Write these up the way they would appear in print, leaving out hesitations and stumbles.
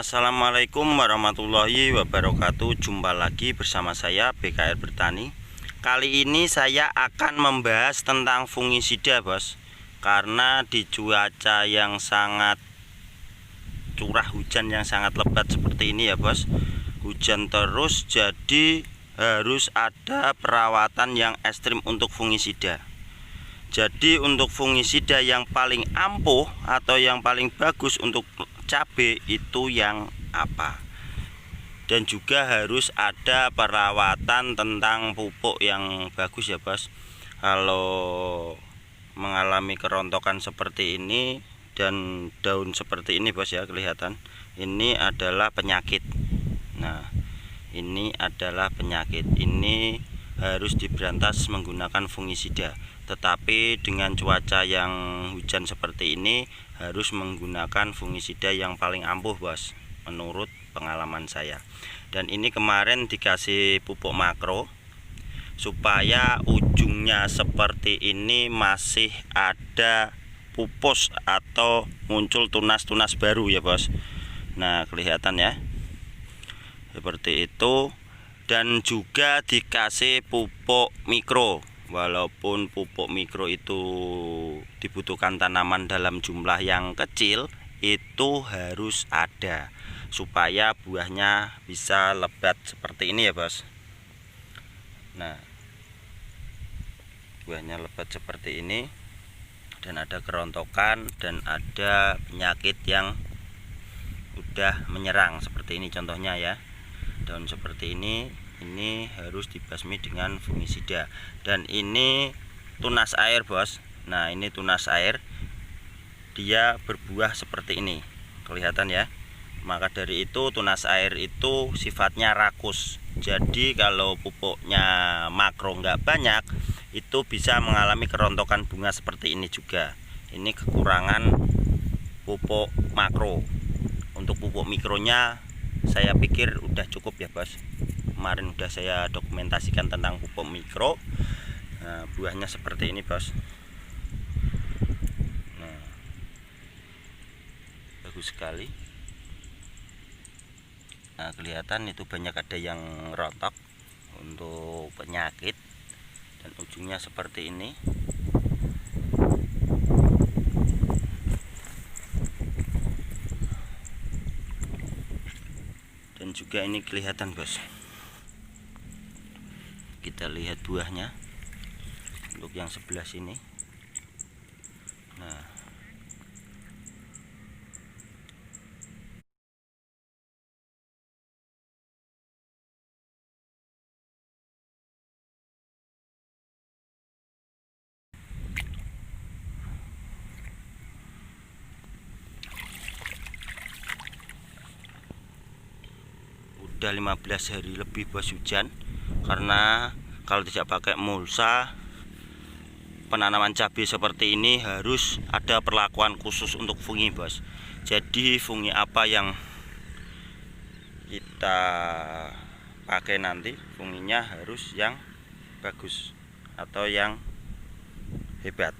Assalamualaikum warahmatullahi wabarakatuh. Jumpa lagi bersama saya BKR Bertani. Kali ini saya akan membahas tentang fungisida, bos. Karena di cuaca yang sangat curah hujan yang sangat lebat seperti ini ya, bos. Hujan terus, jadi harus ada perawatan yang ekstrim untuk fungisida. Jadi untuk fungisida yang paling ampuh atau yang paling bagus untuk cabai itu yang apa? Dan juga harus ada perawatan tentang pupuk yang bagus ya, bos. Kalau mengalami kerontokan seperti ini dan daun seperti ini, bos, ya, kelihatan ini adalah penyakit. Nah, ini adalah penyakit. Ini harus diberantas menggunakan fungisida. Tetapi dengan cuaca yang hujan seperti ini harus menggunakan fungisida yang paling ampuh, bos, menurut pengalaman saya. Dan ini kemarin dikasih pupuk makro supaya ujungnya seperti ini masih ada pupus atau muncul tunas-tunas baru ya, bos. Nah, kelihatan ya, seperti itu. Dan juga dikasih pupuk mikro. Walaupun pupuk mikro itu dibutuhkan tanaman dalam jumlah yang kecil, itu harus ada supaya buahnya bisa lebat seperti ini ya, bos. Nah, buahnya lebat seperti ini dan ada kerontokan dan ada penyakit yang udah menyerang seperti ini contohnya ya. Daun seperti ini harus dibasmi dengan fungisida. Dan ini tunas air, bos. Nah, ini tunas air, dia berbuah seperti ini, kelihatan ya. Maka dari itu tunas air itu sifatnya rakus. Jadi kalau pupuknya makro nggak banyak, itu bisa mengalami kerontokan bunga seperti ini juga. Ini kekurangan pupuk makro. Untuk pupuk mikronya saya pikir udah cukup ya, bos. Kemarin udah saya dokumentasikan tentang pupuk mikro. Nah, buahnya seperti ini, bos. Nah, bagus sekali. Nah, kelihatan itu banyak ada yang rontok untuk penyakit dan ujungnya seperti ini. Dan juga ini kelihatan, bos. Kita lihat buahnya untuk yang sebelah sini. Nah, udah 15 hari lebih, bos, hujan. Karena kalau tidak pakai mulsa, penanaman cabai seperti ini harus ada perlakuan khusus untuk fungi, bos. Jadi fungi apa yang kita pakai nanti, funginya harus yang bagus atau yang hebat.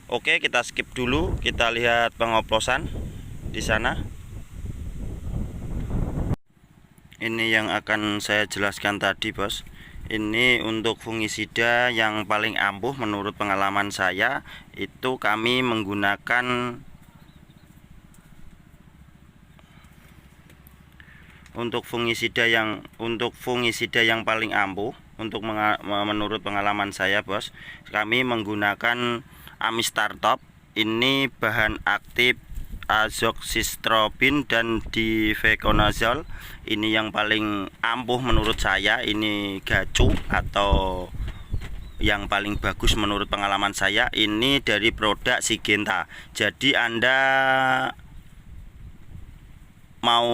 Oke, kita skip dulu, kita lihat pengoplosan di sana. Ini yang akan saya jelaskan tadi, bos. Ini untuk fungisida yang paling ampuh menurut pengalaman saya, itu kami menggunakan untuk fungisida yang paling ampuh untuk menurut pengalaman saya, bos. Kami menggunakan Amistartop. Ini bahan aktif azoxystrobin dan difeconazole. Ini yang paling ampuh menurut saya. Ini gacu atau yang paling bagus menurut pengalaman saya. Ini dari produk Syngenta. Jadi Anda mau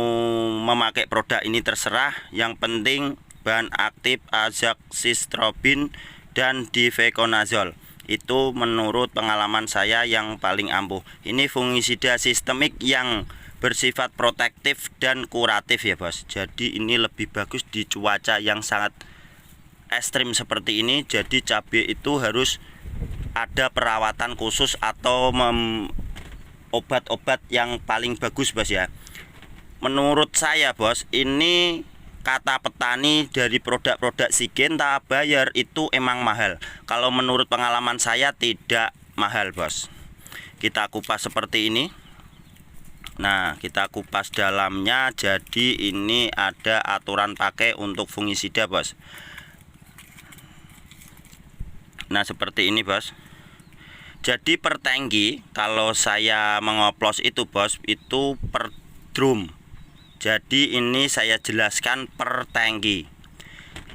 memakai produk ini terserah. Yang penting bahan aktif azoxystrobin dan difeconazole itu menurut pengalaman saya yang paling ampuh. Ini fungisida sistemik yang bersifat protektif dan kuratif ya, bos. Jadi ini lebih bagus di cuaca yang sangat ekstrim seperti ini. Jadi cabai itu harus ada perawatan khusus atau obat-obat yang paling bagus bos ya. Menurut saya bos, ini kata petani dari produk-produk Syngenta, Bayer itu emang mahal. Kalau menurut pengalaman saya tidak mahal bos. Kita kupas seperti ini. Nah, kita kupas dalamnya. Jadi ini ada aturan pakai untuk fungisida bos. Nah, seperti ini bos. Jadi per tangki kalau saya mengoplos itu bos, itu per drum. Jadi ini saya jelaskan per tangki.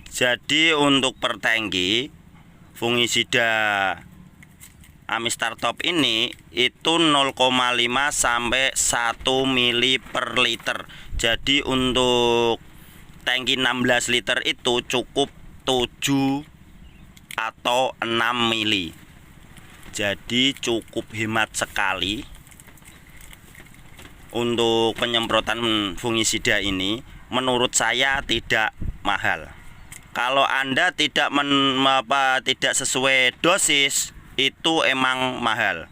Jadi untuk per tangki fungisida Amistar Top ini itu 0,5 sampai 1 mili per liter. Jadi untuk tangki 16 liter itu cukup 7 atau 6 mili. Jadi cukup hemat sekali untuk penyemprotan fungisida ini. Menurut saya tidak mahal. Kalau Anda tidak sesuai dosis, itu emang mahal.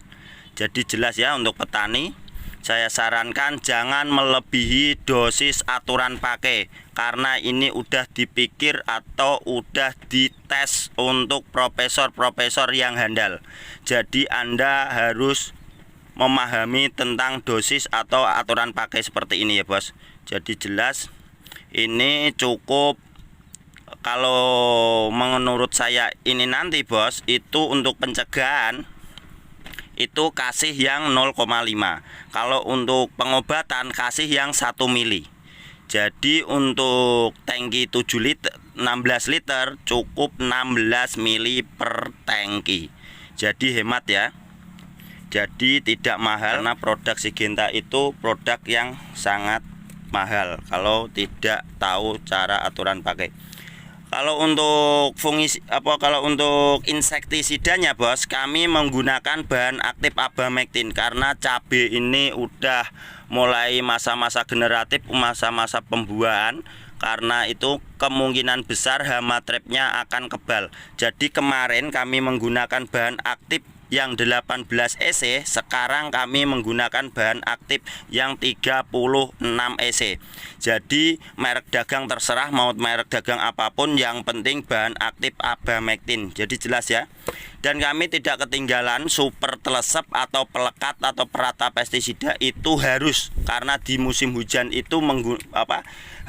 Jadi jelas ya, untuk petani saya sarankan jangan melebihi dosis aturan pakai, karena ini udah dipikir atau udah dites untuk profesor-profesor yang handal. Jadi Anda harus memahami tentang dosis atau aturan pakai seperti ini ya bos. Jadi jelas ini cukup. Kalau menurut saya ini nanti bos, itu untuk pencegahan itu kasih yang 0,5. Kalau untuk pengobatan kasih yang 1 mili. Jadi untuk tangki 7 liter 16 liter cukup 16 mili per tangki. Jadi hemat ya. Jadi tidak mahal, karena produk Syngenta itu produk yang sangat mahal kalau tidak tahu cara aturan pakai. Kalau untuk kalau untuk insektisidanya bos, kami menggunakan bahan aktif abamectin karena cabai ini udah mulai masa-masa generatif, masa-masa pembuahan. Karena itu kemungkinan besar hama trapnya akan kebal. Jadi kemarin kami menggunakan bahan aktif yang 18 EC, sekarang kami menggunakan bahan aktif yang 36 EC. Jadi merek dagang terserah, mau merek dagang apapun, yang penting bahan aktif abamectin. Jadi jelas ya. Dan kami tidak ketinggalan super telesep atau pelekat atau perata pestisida itu harus, karena di musim hujan itu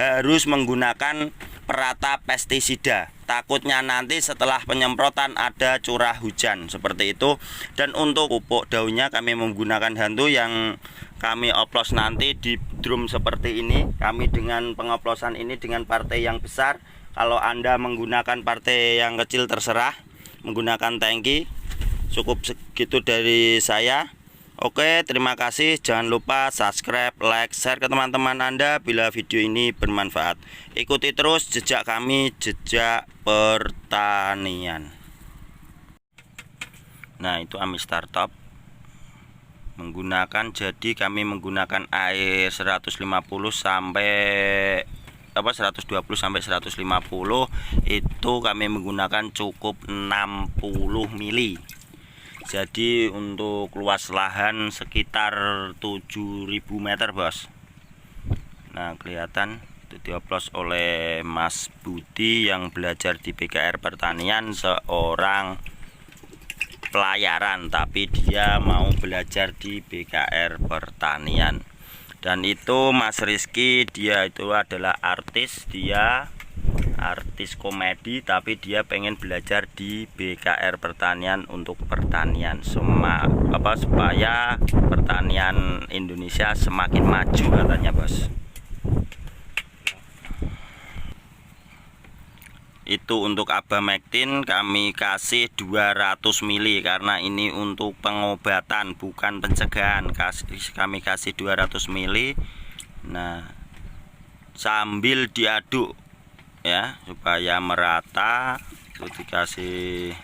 harus menggunakan perata pestisida. Takutnya nanti setelah penyemprotan ada curah hujan seperti itu. Dan untuk pupuk daunnya kami menggunakan hantu yang kami oplos nanti di drum seperti ini. Kami dengan pengoplosan ini dengan partai yang besar. Kalau Anda menggunakan partai yang kecil terserah, menggunakan tangki. Cukup segitu dari saya. Oke, terima kasih. Jangan lupa subscribe, like, share ke teman-teman Anda bila video ini bermanfaat. Ikuti terus jejak kami, jejak pertanian. Nah, itu Amistar Top. Jadi kami menggunakan air 150 sampai 120 sampai 150. Itu kami menggunakan cukup 60 mili. Jadi untuk luas lahan sekitar 7.000 meter bos. Nah, kelihatan itu dioplos oleh Mas Budi yang belajar di BKR Pertanian, seorang pelayaran tapi dia mau belajar di BKR Pertanian. Dan itu Mas Rizky, dia itu adalah artis, dia artis komedi tapi dia pengen belajar di BKR Pertanian untuk pertanian supaya pertanian Indonesia semakin maju katanya bos. Itu untuk abamectin kami kasih 200 mili karena ini untuk pengobatan bukan pencegahan. Kami kasih 200 mili. Nah, sambil diaduk ya supaya merata, itu dikasih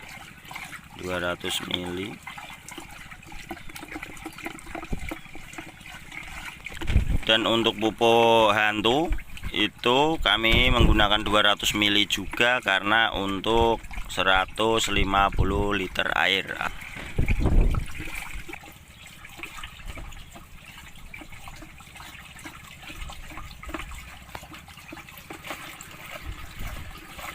200 mili. Dan untuk pupuk hantu itu kami menggunakan 200 mili juga karena untuk 150 liter air.